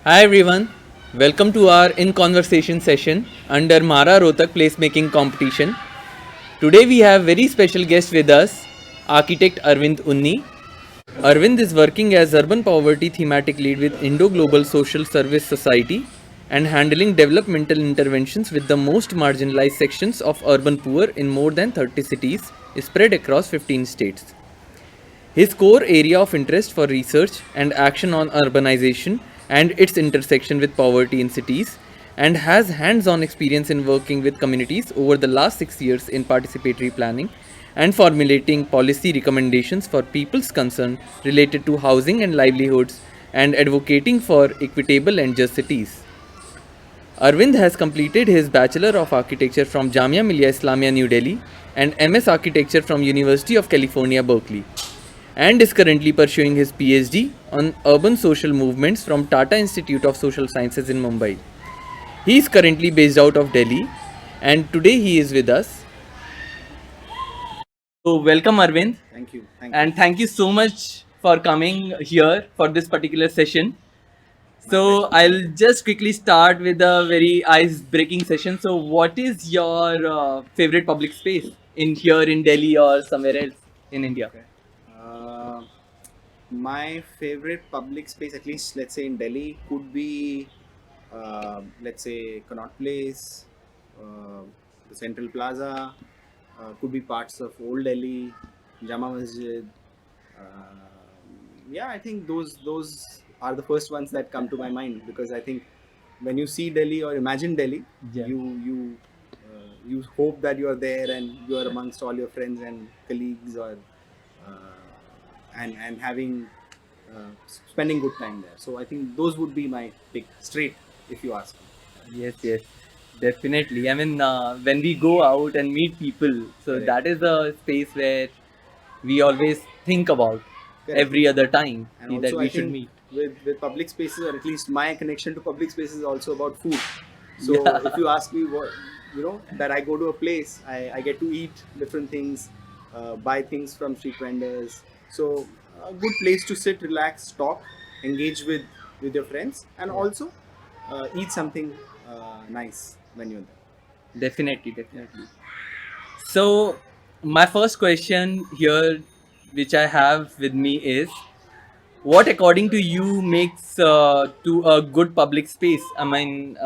Hi everyone, welcome to our In Conversation session under Mara Rohtak Placemaking Competition. Today we have very special guest with us, architect Arvind Unni. Arvind is working as urban poverty thematic lead with Indo Global Social Service Society and handling developmental interventions with the most marginalized sections of urban poor in more than 30 cities spread across 15 states. His core area of interest for research and action on urbanization and its intersection with poverty in cities, and has hands on experience in working with communities over the last 6 years in participatory planning and formulating policy recommendations for people's concern related to housing and livelihoods and advocating for equitable and just cities. Arvind has completed his Bachelor of Architecture from Jamia Millia Islamia New Delhi and MS Architecture from University of California Berkeley and is currently pursuing his PhD on urban social movements from Tata Institute of Social Sciences in Mumbai. He is currently based out of Delhi and today he is with us. So, welcome Arvind. Thank you. Thank you. And thank you so much for coming here for this particular session. So I'll just quickly start with a very ice-breaking session. So what is your favorite public space in here in Delhi or somewhere else in India? Okay. Uh, my favorite public space, at least let's say in Delhi, could be let's say Connaught Place, uh, the Central Plaza, could be parts of Old Delhi, Jama Masjid. Yeah, I think those are the first ones that come to my mind because I think when you see Delhi or imagine Delhi, Yeah. you hope that you are there and you are amongst all your friends and colleagues or and having spending good time there. So I think those would be my pick straight if you ask me. Yes, yes, definitely. I mean, when we go out and meet people, so Correct. that is a space where we always think about Correct. every other time And that also we I should think meet. with public spaces, or at least my connection to public spaces is also about food. So Yeah. if you ask me what that I go to a place, I get to eat different things, buy things from street vendors. So a good place to sit, relax, talk, engage with your friends, and Yeah. also eat something nice when you're there. Definitely, definitely. So, my first question here, which I have with me, is what, according to you, makes to a good public space? I mean,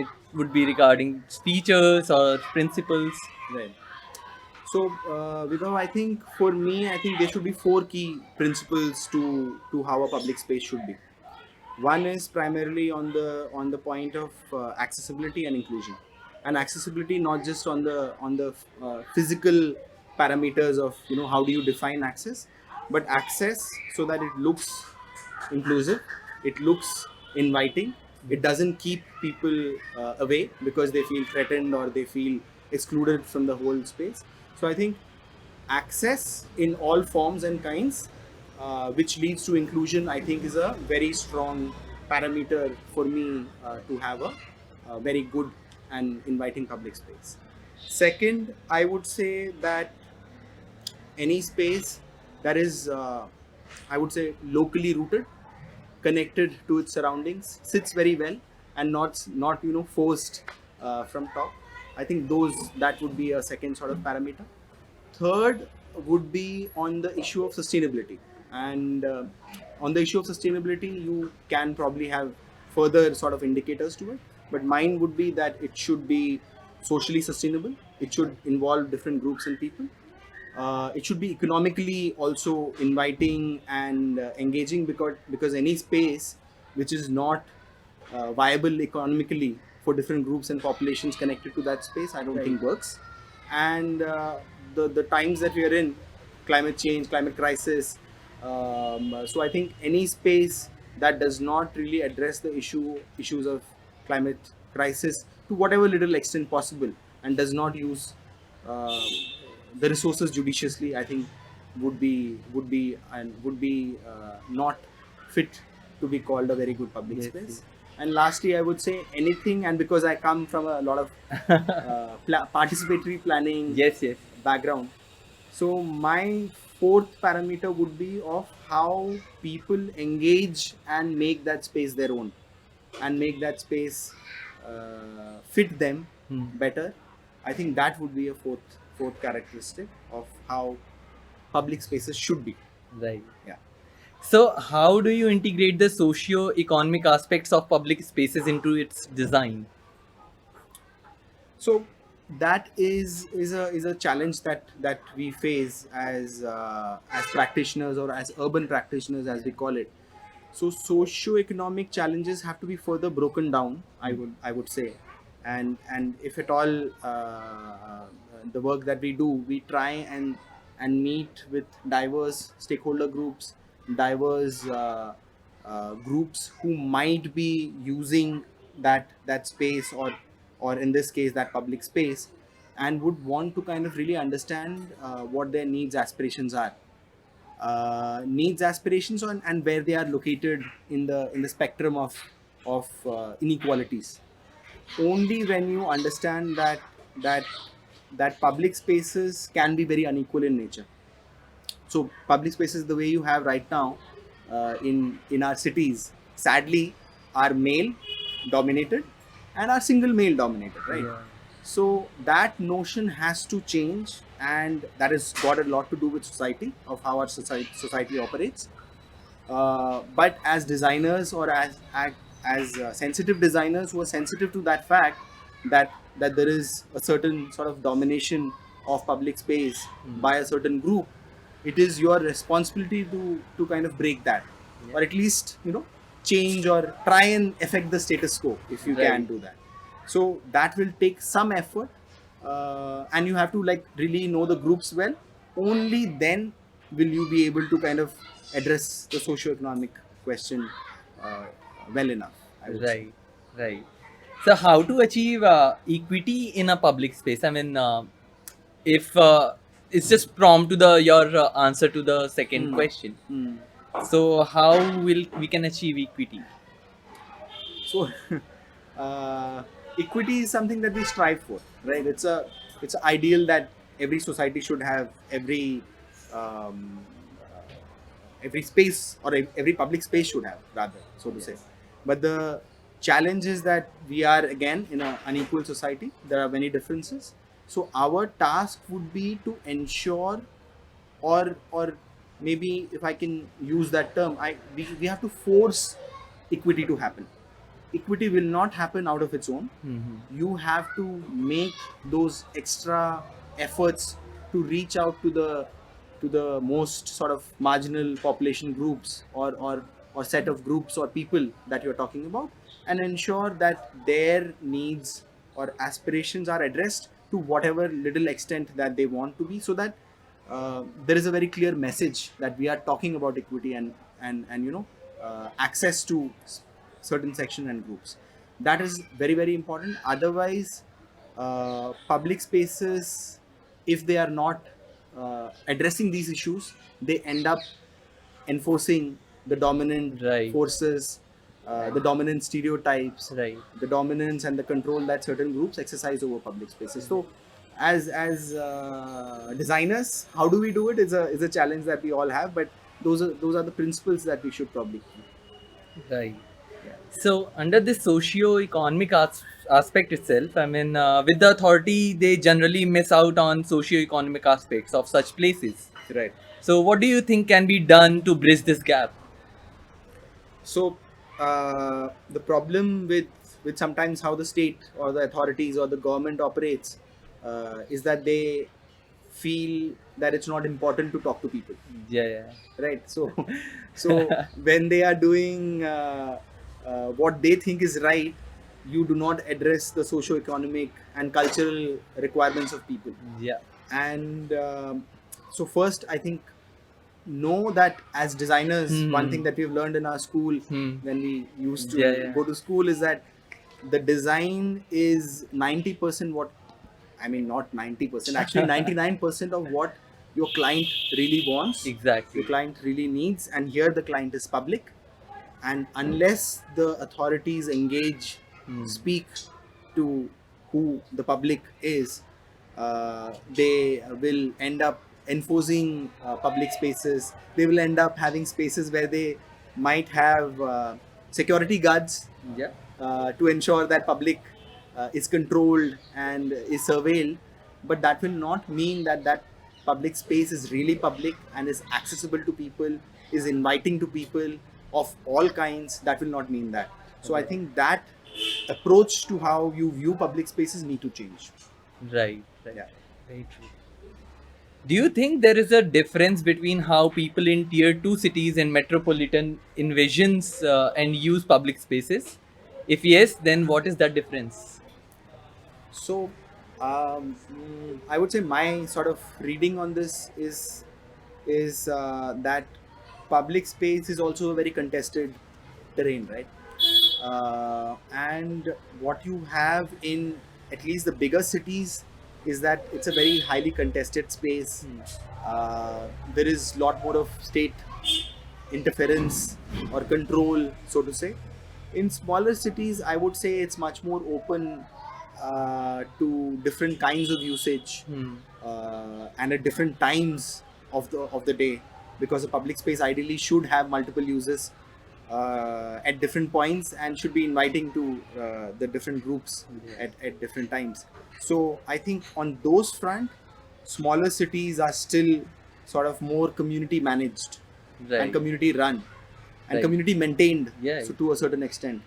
it would be regarding features or principles. Right. So, Vibhav, I think for me, I think there should be four key principles to how a public space should be. One is primarily on the point of accessibility and inclusion, and accessibility not just on the physical parameters of how do you define access, but access so that it looks inclusive, it looks inviting, it doesn't keep people away because they feel threatened or they feel excluded from the whole space. So I think access in all forms and kinds, which leads to inclusion, I think is a very strong parameter for me to have a very good and inviting public space. Second, I would say that any space that is, I would say, locally rooted, connected to its surroundings, sits very well, and not forced from top. I think those that would be a second sort of parameter. Third would be on the issue of sustainability, and on the issue of sustainability, you can probably have further sort of indicators to it. But mine would be that it should be socially sustainable. It should involve different groups and people. It should be economically also inviting and engaging because any space which is not viable economically for different groups and populations connected to that space, I don't Right. think works. And the times that we are in, climate change, climate crisis. So I think any space that does not really address the issues of climate crisis to whatever little extent possible and does not use uh, the resources judiciously, I think would be not fit to be called a very good public Yes. space. And lastly, I would say anything, and because I come from a lot of participatory planning Yes. Yes. background, so my fourth parameter would be of how people engage and make that space their own. and make that space fit them better. I think that would be a fourth characteristic of how public spaces should be. Right. Yeah. So, how do you integrate the socio-economic aspects of public spaces into its design? So that is a challenge that we face as practitioners, or as urban practitioners as we call it. So socio-economic challenges have to be further broken down, I would say. And if at all, the work that we do, we try and meet with diverse stakeholder groups, diverse groups who might be using that space, or in this case that public space, and would want to kind of really understand what their needs, aspirations are, needs, aspirations on, and where they are located in the spectrum of inequalities. Only when you understand that that public spaces can be very unequal in nature. So public spaces the way you have right now, in our cities, sadly, are male dominated and are single male dominated, right? Yeah. So that notion has to change, and that has got a lot to do with society, of how our society operates. But as designers, or as sensitive designers who are sensitive to that fact, that there is a certain sort of domination of public space by a certain group, it is your responsibility to kind of break that, or at least change or try and affect the status quo if you can Right. do that. So that will take some effort, and you have to like really know the groups well. Only then will you be able to kind of address the socio-economic question uh, well enough, I would say. Right, right. So, how to achieve equity in a public space? I mean, if it's just prompt to the your answer to the second question. Hmm. So, how will we can achieve equity? So uh, equity is something that we strive for, right? It's a ideal that every society should have, um, every space, or every public space should have, rather, so to say. But the challenge is that we are again in an unequal society. There are many differences. So our task would be to ensure, or maybe if I can use that term, we have to force equity to happen. Equity will not happen out of its own. You have to make those extra efforts to reach out to the most sort of marginal population groups, or set of groups or people that you're talking about, and ensure that their needs or aspirations are addressed to whatever little extent that they want to be, so that there is a very clear message that we are talking about equity, and access to certain section and groups. That is very, very important. Otherwise, public spaces, if they are not addressing these issues, they end up enforcing the dominant Right, forces, the dominant stereotypes, right. the dominance and the control that certain groups exercise over public spaces. So, as designers, how do we do it? Is a challenge that we all have, but those are the principles that we should probably keep. Right. Yeah. So, under this socio-economic aspect itself, I mean, with the authority, they generally miss out on socio-economic aspects of such places. Right. So, what do you think can be done to bridge this gap? So the problem with sometimes how the state or the authorities or the government operates, is that they feel that it's not important to talk to people, Yeah, yeah. right? So when they are doing what they think is right, you do not address the socio-economic and cultural requirements of people. Yeah. And so first, I think, know that as designers, one thing that we've learned in our school when we used to Yeah, yeah. go to school is that the design is 90% what, I mean, not 90%, actually 99% of what your client really wants, Exactly. your client really needs. And here the client is public, and unless the authorities engage, speak to who the public is, they will end up enforcing public spaces. They will end up having spaces where they might have security guards, Yeah. to ensure that public is controlled and is surveilled, but that will not mean that that public space is really public and is accessible to people, is inviting to people of all kinds. That will not mean that. So I think that approach to how you view public spaces need to change. Right, right. Yeah. Very true. Do you think there is a difference between how people in tier 2 cities and metropolitan envisions and use public spaces? If yes, then what is that difference? So, I would say my sort of reading on this is that public space is also a very contested terrain, right? And what you have in at least the bigger cities is that it's a very highly contested space. There is a lot more of state interference or control, so to say. In smaller cities, I would say it's much more open to different kinds of usage and at different times of the day, because a public space ideally should have multiple uses at different points and should be inviting to the different groups at different times. So I think on those front, smaller cities are still sort of more community managed Right. and community run and Right. community maintained, Yeah. so to a certain extent,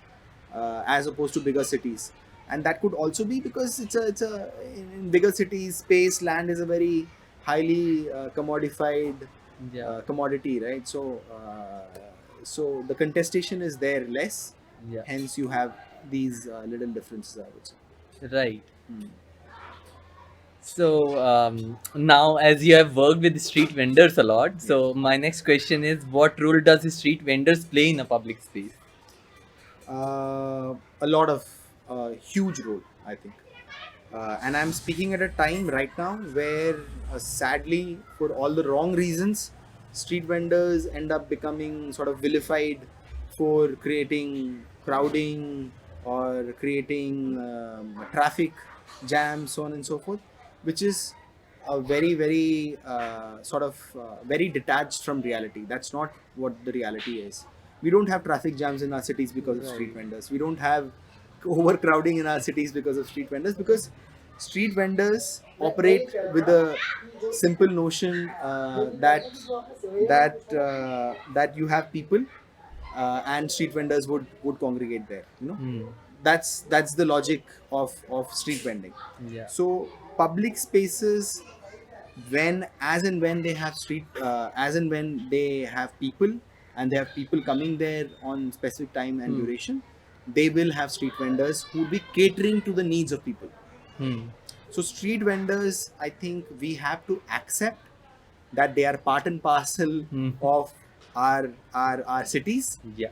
as opposed to bigger cities. And that could also be because it's a in bigger cities, space, land is a very highly commodified Yeah. commodity, right? So the contestation is there less, Yeah. hence you have these little differences, I would say. Right. So now, as you have worked with street vendors a lot, so my next question is, what role does street vendors play in a public space? A lot of huge role, I think. And I'm speaking at a time right now where, sadly, for all the wrong reasons, street vendors end up becoming sort of vilified for creating crowding or creating traffic jams, so on and so forth, which is a very, very very detached from reality. That's not what the reality is. We don't have traffic jams in our cities because of street vendors. We don't have overcrowding in our cities because of street vendors, because street vendors operate with a simple notion that you have people and street vendors would congregate there, you know. That's the logic of street vending. Yeah. So public spaces, when as and when they have street as and when they have people and they have people coming there on specific time and duration, they will have street vendors who will be catering to the needs of people. So street vendors, I think we have to accept that they are part and parcel of our cities. Yeah.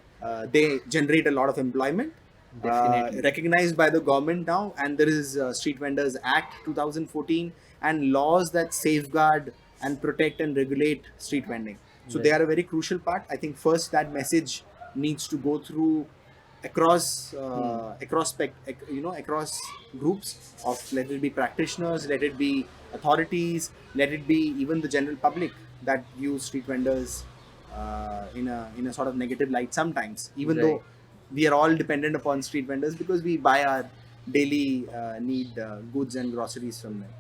They generate a lot of employment, Definitely. recognized by the government now, and there is Street Vendors Act 2014 and laws that safeguard and protect and regulate street vending. So they are a very crucial part. I think first that message needs to go through across across groups of, let it be practitioners, let it be authorities, let it be even the general public that views street vendors in a sort of negative light sometimes, even though Right. we are all dependent upon street vendors because we buy our daily need goods and groceries from them.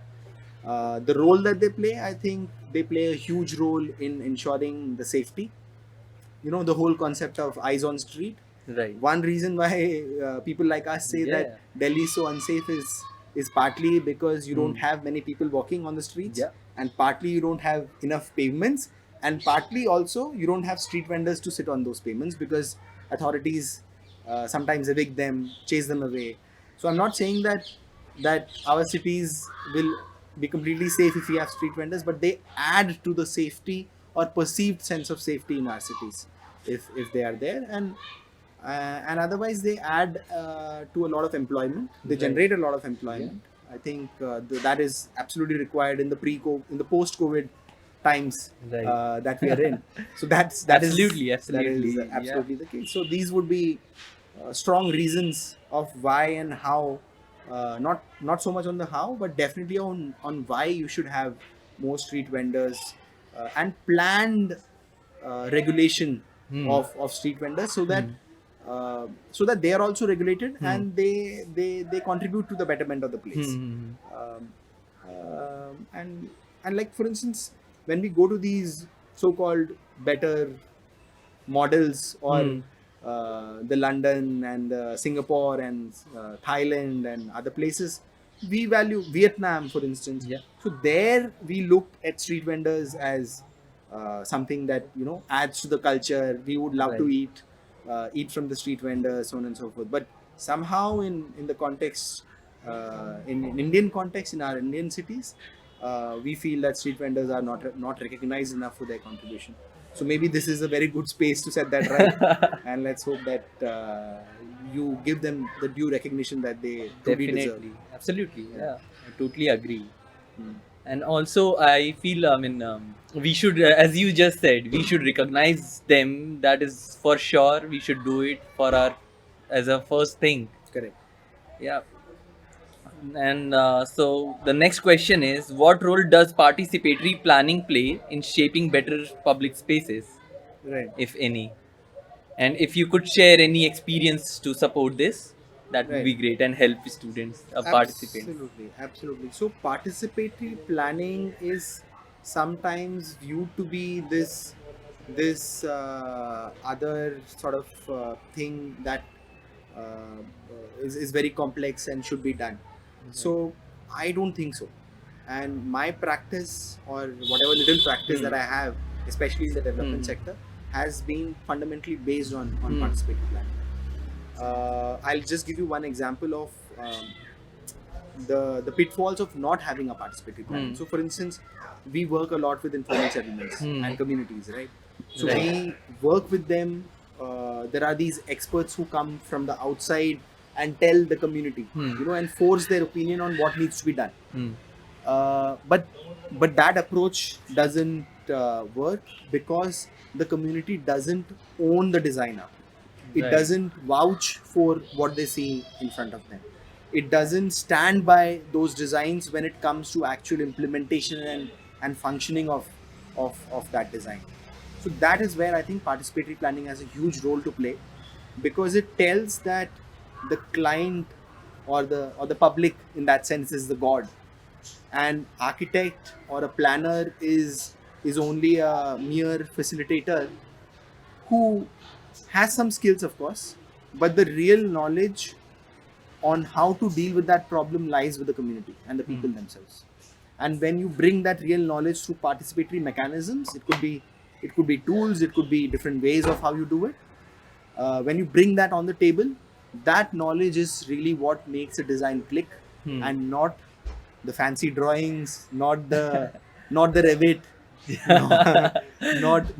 The role that they play, I think they play a huge role in ensuring the safety. You know, the whole concept of eyes on street. Right. One reason why people like us say Yeah. that Delhi is so unsafe is partly because you don't have many people walking on the streets, Yeah. and partly you don't have enough pavements, and partly also you don't have street vendors to sit on those pavements because authorities sometimes evict them, chase them away. So I'm not saying that our cities will be completely safe if we have street vendors, but they add to the safety or perceived sense of safety in our cities if they are there, and otherwise they add to a lot of employment. They Right. generate a lot of employment. I think that is absolutely required in the post-COVID times Right. that we are in. So that is Absolutely, that absolutely, is yeah. absolutely the case. So these would be strong reasons of why and how. Not so much on the how, but definitely on why you should have more street vendors and planned regulation of street vendors, so that so that they are also regulated and they contribute to the betterment of the place. Hmm. Um, and like for instance, when we go to these so-called better models or Hmm. the London and Singapore and Thailand and other places, we value Vietnam, for instance. Yeah. So there we look at street vendors as something that adds to the culture. We would love to Right. eat from the street vendors, so on and so forth. But somehow in the context, in Indian context, in our Indian cities, we feel that street vendors are not recognized enough for their contribution. So maybe this is a very good space to set that right, and let's hope that you give them the due recognition that they truly deserve. Definitely. Absolutely. Yeah. Yeah. I totally agree. Hmm. And also, I feel, we should, as you just said, we should recognize them. That is for sure. We should do it for our, as a first thing. Correct. Yeah. And so the next question is, what role does participatory planning play in shaping better public spaces, Right. if any? And if you could share any experience to support this, that would Right. be great and help students, participants. Absolutely, absolutely. So participatory planning is sometimes viewed to be this other sort of thing that is very complex and should be done. So I don't think so. And my practice or whatever little practice that Hmm. I have, especially in the development Hmm. sector, has been fundamentally based on Hmm. participatory planning. I'll just give you one example of the pitfalls of not having a participatory planning. Hmm. So, for instance, we work a lot with informal settlements Hmm. and communities, right? So Right. we work with them. There are these experts who come from the outside and tell the community, and force their opinion on what needs to be done. Hmm. But that approach doesn't work because the community doesn't own the designer. It Right. doesn't vouch for what they see in front of them. It doesn't stand by those designs when it comes to actual implementation and functioning of that design. So that is where I think participatory planning has a huge role to play, because it tells that the client or the public in that sense is the god, and architect or a planner is only a mere facilitator who has some skills, of course, but the real knowledge on how to deal with that problem lies with the community and the people themselves. And when you bring that real knowledge through participatory mechanisms, it could be tools, it could be different ways of how you do it. When you bring that on the table, that knowledge is really what makes a design click, and not the fancy drawings, not the Revit,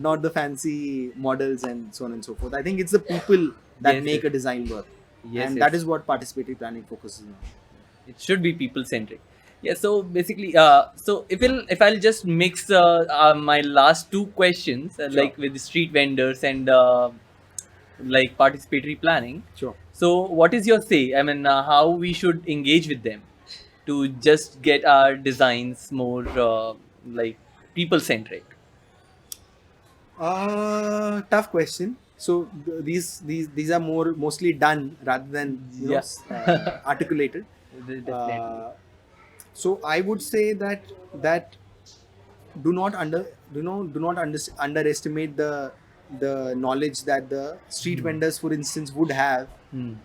not the fancy models and so on and so forth. I think it's the people that Yes, make yes. a design work, Yes, and yes. that is what participatory planning focuses on. It should be people centric. Yeah. So basically, so if I'll just mix my last two questions, Sure. like with the street vendors and like participatory planning. Sure. So what is your say? I mean, how we should engage with them to just get our designs more like people centric? Tough question. So these are mostly done rather than Yeah. articulated. Definitely. So I would say that do not underestimate the knowledge that the street vendors, for instance, would have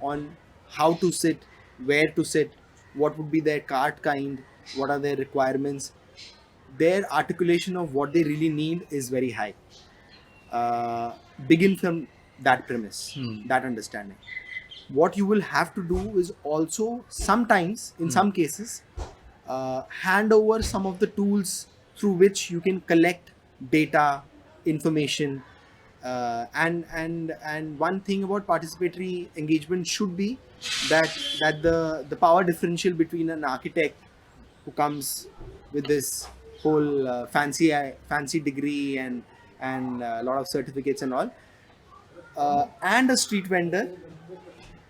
on how to sit, where to sit, what would be their cart kind, what are their requirements. Their articulation of what they really need is very high. uh, Begin from that premise, that understanding. What you will have to do is also sometimes, in some cases, hand over some of the tools through which you can collect data, information, and one thing about participatory engagement should be that the power differential between an architect who comes with this whole fancy degree and a lot of certificates and all, and a street vendor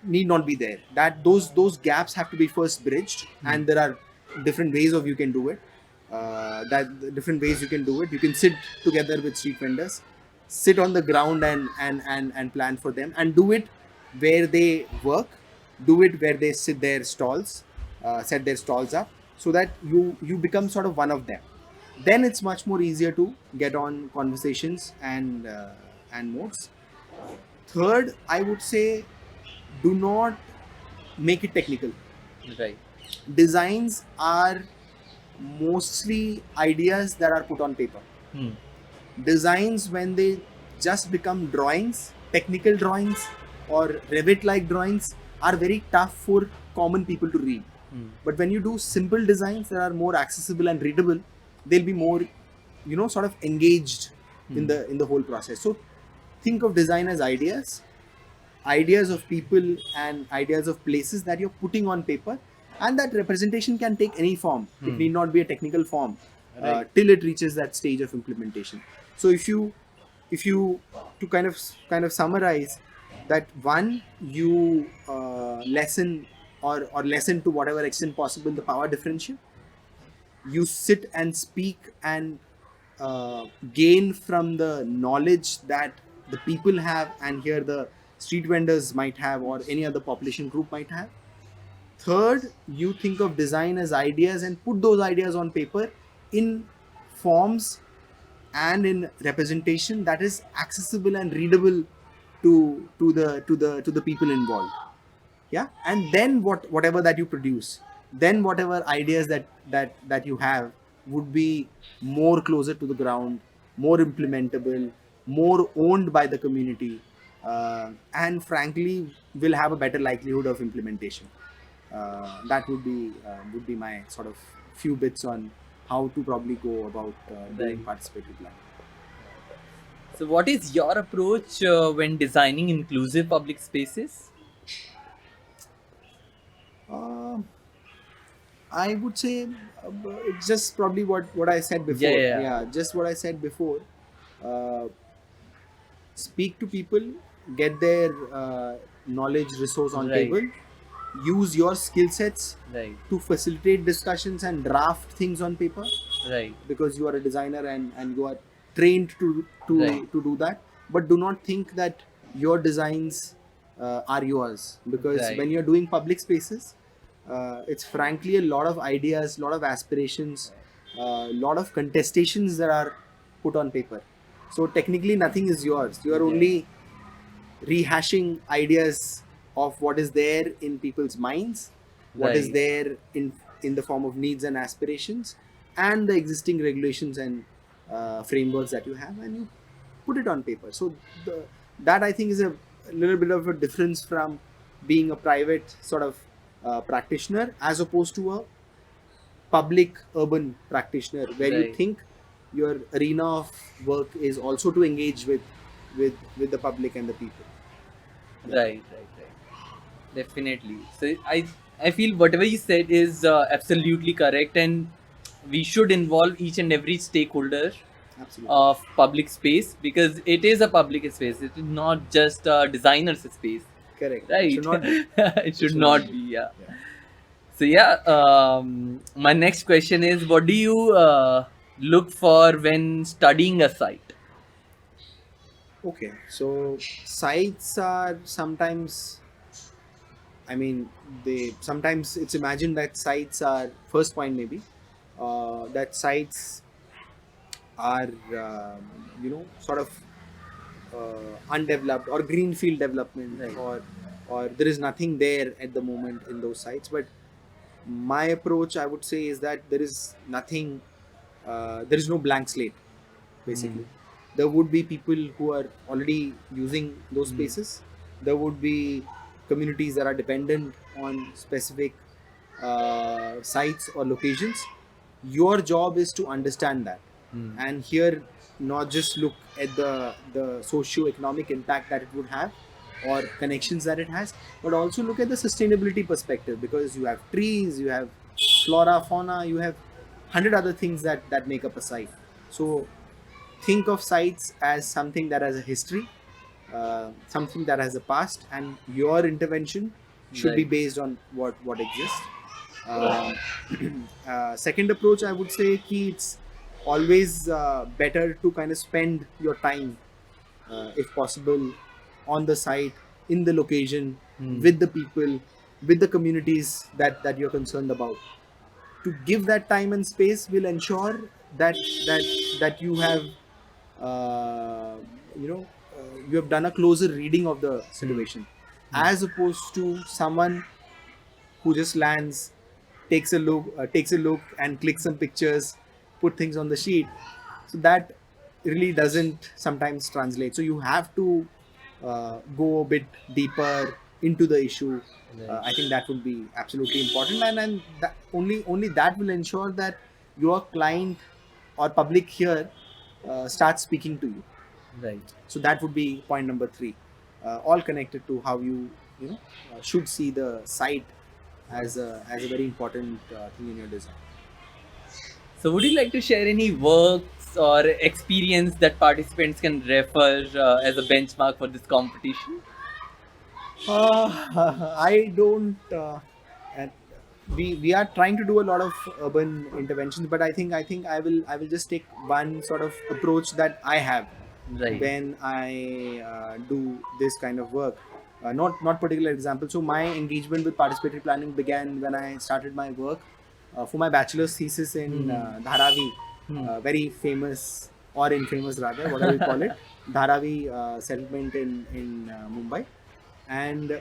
need not be there. That those gaps have to be first bridged, and there are different ways of you can do it. Different ways you can do it. You can sit together with street vendors, sit on the ground and plan for them, and do it where they work, do it where they set their stalls up, so that you become sort of one of them. Then it's much more easier to get on conversations and modes. Third, I would say, do not make it technical. Right. Designs are mostly ideas that are put on paper. Hmm. Designs, when they just become drawings, technical drawings or Revit like drawings, are very tough for common people to read. Hmm. But when you do simple designs that are more accessible and readable, they'll be more, sort of engaged in the whole process. So think of design as ideas of people and ideas of places that you're putting on paper, and that representation can take any form. It need not be a technical form, Right. till it reaches that stage of implementation. So if you to kind of summarize that, one, you lessen to whatever extent possible the power differential. You sit and speak and gain from the knowledge that the people have, and here the street vendors might have, or any other population group might have. Third, you think of design as ideas and put those ideas on paper in forms and in representation that is accessible and readable to the people involved. Yeah, and then whatever that you produce, then whatever ideas that you have would be more closer to the ground, more implementable, more owned by the community, and frankly will have a better likelihood of implementation. That would be my sort of few bits on how to probably go about doing Right. participatory planning. So, what is your approach when designing inclusive public spaces? Um I would say, it's just probably what I said Yeah, before. yeah, Yeah, just what I said before. Uh, Speak to people, get their knowledge resource on Right. table, use your skill sets Right. to facilitate discussions and draft things on paper, Right. because you are a designer and you are trained Right. to do that. But do not think that your designs are yours, because Right. when you're doing public spaces, it's frankly a lot of ideas, lot of aspirations, lot of contestations that are put on paper. So technically nothing is yours. You are Yeah. only rehashing ideas of what is there in people's minds, what is Right. there in the form of needs and aspirations, and the existing regulations and frameworks that you have, and you put it on paper. So that I think is a little bit of a difference from being a private sort of practitioner, as opposed to a public urban practitioner, where you Right. think your arena of work is also to engage with the public and the people. Yeah. Right. Right. Right. Definitely. So, I feel whatever you said is absolutely correct, and we should involve each and every stakeholder Absolutely. of public space, because it is a public space. It is not just a designer's space, Correct. right? It should not be. It should not be. Yeah. Yeah. So yeah, my next question is, what do you look for when studying a site? Okay. So sites are sometimes, I mean, they sometimes it's imagined that sites are, first point maybe, that sites are, sort of undeveloped or greenfield development, Right. or there is nothing there at the moment in those sites. But my approach, I would say, is that there is nothing, there is no blank slate, basically. There would be people who are already using those spaces. There would be communities that are dependent on specific sites or locations. Your job is to understand that, and here not just look at the socio-economic impact that it would have, or connections that it has, but also look at the sustainability perspective, because you have trees, you have flora, fauna, you have 100 other things that make up a site. So think of sites as something that has a history, something that has a past, and your intervention should be Right. based on what exists. Um, Second approach, I would say, it's always better to kind of spend your time, if possible, on the site in the location, Hmm. with the people, with the communities that you're concerned about. To give that time and space will ensure that that that you have uh, you know you have done a closer reading of the Hmm. situation, Hmm. as opposed to someone who just lands, takes a look and clicks some pictures, put things on the sheet. So that really doesn't sometimes translate. So you have to go a bit deeper into the issue. Right. I think that would be absolutely important, and that, only that will ensure that your client or public here starts speaking to you. Right. So that would be point number three, all connected to how you should see the site as a very important thing in your design. So, would you like to share any works or experience that participants can refer as a benchmark for this competition? I don't. And we are trying to do a lot of urban interventions, but I think I will just take one sort of approach that I have Right. when I do this kind of work. Not particular example. So my engagement with participatory planning began when I started my work for my bachelor's thesis in Hmm. Dharavi, Hmm. very famous or infamous rather, whatever you call it, Dharavi settlement in Mumbai. And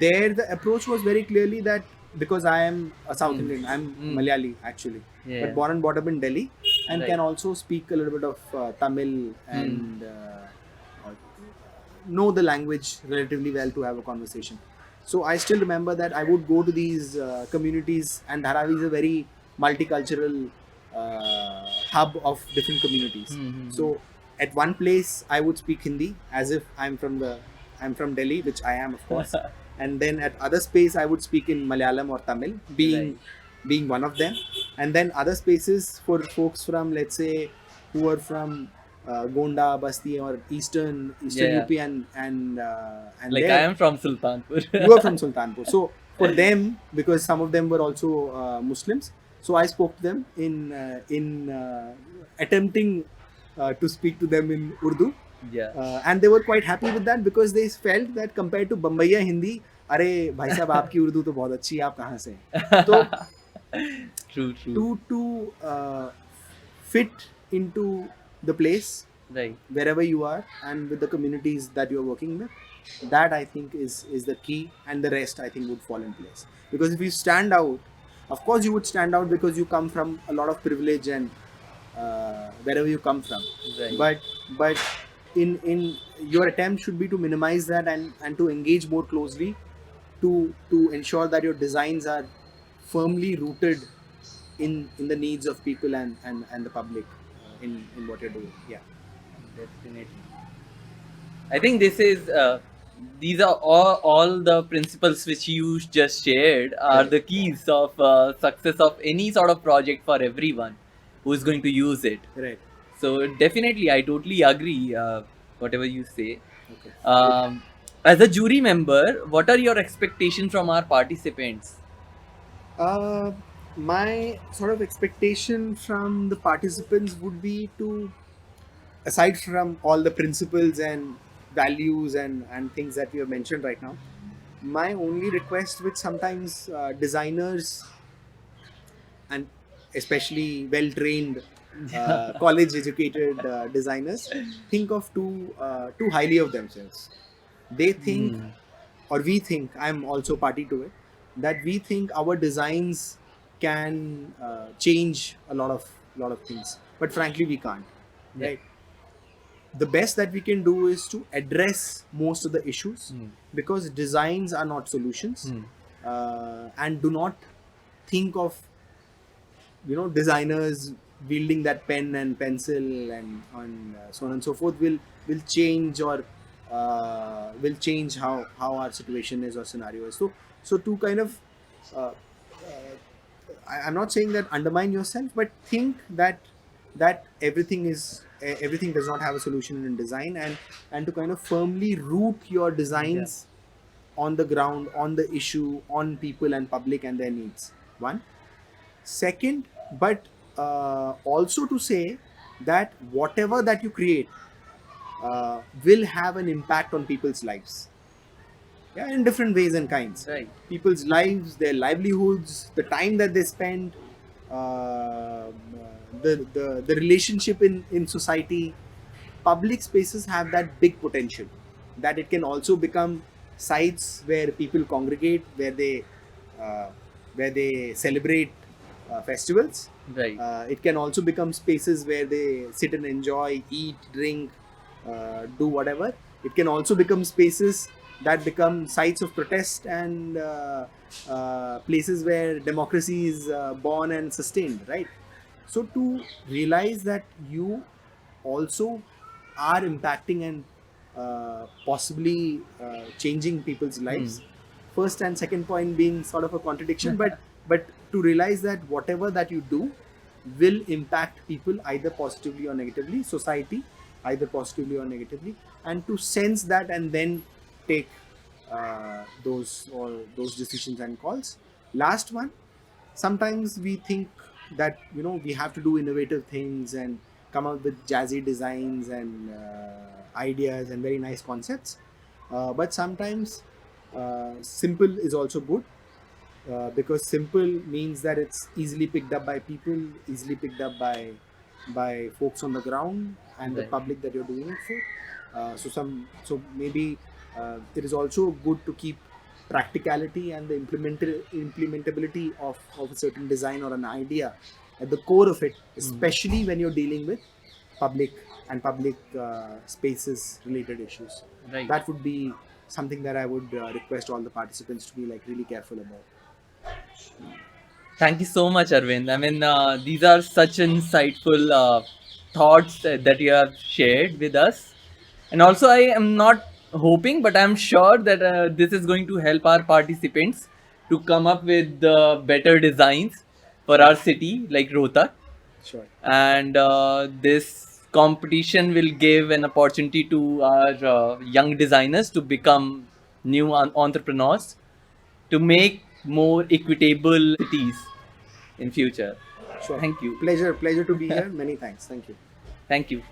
there the approach was very clearly that, because I am a South Hmm. Indian, I'm Hmm. Malayali actually, but Yeah. born and brought up in Delhi, and Right. can also speak a little bit of Tamil Hmm. and uh, know the language relatively well to have a conversation. So I still remember that I would go to these communities, and Dharavi is a very multicultural hub of different communities. Hmm. Hmm. Hmm. So at one place I would speak Hindi as if I'm from Delhi, which I am, of course. And then at other space I would speak in Malayalam or Tamil, Right. being one of them. And then other spaces for folks from, let's say, who are from Gonda, Basti, or Eastern Yeah. UP, and Like I there am from Sultanpur. you are from Sultanpur. So for them, because some of them were also Muslims, so I spoke to them in attempting to speak to them in Urdu, Yeah. and they were quite happy with that, because they felt that compared to Bombaya Hindi, अरे भाई साहब आपकी उर्दू तो बहुत अच्छी है, आप कहाँ से हैं? तो True. True. to fit into the place Right. wherever you are and with the communities that you're working with, that I think is the key, and the rest I think would fall in place. Because if you stand out, of course you would stand out because you come from a lot of privilege, and wherever you come from, Right. but in your attempt should be to minimize that, and to engage more closely, to ensure that your designs are firmly rooted in the needs of people and the public in what you're doing. Yeah. Definitely. I think this is these are all the principles which you just shared are Correct. the keys of success of any sort of project for everyone who is going to use it. Right. So definitely, I totally agree. Whatever you say. Okay. Good. As a jury member, what are your expectations from our participants? Uh, my sort of expectation from the participants would be to, aside from all the principles and values and things that we have mentioned right now, my only request, which sometimes designers, and especially well trained college educated designers, think of too highly of themselves. They think, Hmm. or we think, I'm also party to it, that we think our designs can change a lot of things, but frankly we can't. Yeah. Right. The best that we can do is to address most of the issues, Hmm. because designs are not solutions. Hmm. And do not think of designers wielding that pen and pencil and on so on and so forth will change, or will change how our situation is or scenario is. So to kind of uh, I'm not saying that undermine yourself, but think that everything does not have a solution in design, and to kind of firmly root your Yeah. designs on the ground, on the issue, on people and public and their needs. One. Second, but also to say that whatever that you create will have an impact on people's lives. yeah, in different ways and kinds. Right. People's lives, their livelihoods, the time that they spend, the relationship in society. Public spaces have that big potential that it can also become sites where people congregate, uh, where they celebrate festivals. Right. It can also become spaces where they sit and enjoy, eat, drink, do whatever. It can also become spaces that become sites of protest and places where democracy is born and sustained, right? So to realize that you also are impacting and possibly changing people's lives. First and second point being sort of a contradiction, but to realize that whatever that you do will impact people either positively or negatively, society either positively or negatively, and to sense that and then take those decisions and calls. Last one, sometimes we think that we have to do innovative things and come up with jazzy designs and ideas and very nice concepts, but sometimes simple is also good, because simple means that it's easily picked up by people, easily picked up by folks on the ground and the Right. public that you're doing it for. So maybe it is also good to keep practicality and the implementability of a certain design or an idea at the core of it, especially when you're dealing with public and public spaces related issues. Right. That would be something that I would request all the participants to be like really careful about. Thank you so much, Arvind. I mean, these are such insightful thoughts that you have shared with us. And also, I am not hoping, but I'm sure that this is going to help our participants to come up with better designs for our city, like Rohtak. Sure. And this competition will give an opportunity to our young designers to become new entrepreneurs, to make more equitable cities in future. Sure. Thank you. Pleasure to be here. Many thanks. Thank you. Thank you.